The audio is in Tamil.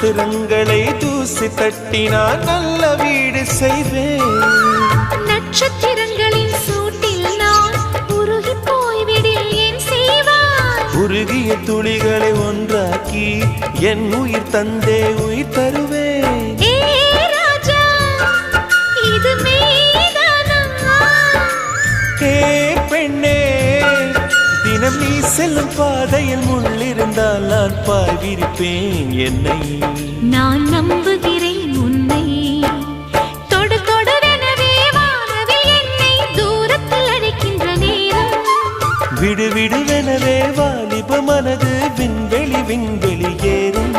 நட்சத்திரங்களை தூசி தட்டினால் நல்ல வீடு செய்வேன். நட்சத்திரங்களின் சூட்டில் நான் உருகி போய்விடில் ஏன் செய்வாய்? உருகிய துளிகளை ஒன்றாக்கி என் உயிர் தந்தே உயிர் தருவேன். ஏ ராஜா, இது மெய்தானா? ஏ பெண்ணே, தினம் நீ செல்லும் பாதையில் முள்ளிருந்தால் நான் பாய் விரிப்பேன் என்னை. நான் நம்புகிறேன் உன்னை. தொடு தொடவெனவே வானவில் என்னை தூரத்தில் அழைக்கின்ற நேரம். விடு விடுவெனவே வாலிப மனது விண்வெளி விண்வெளி ஏறும்.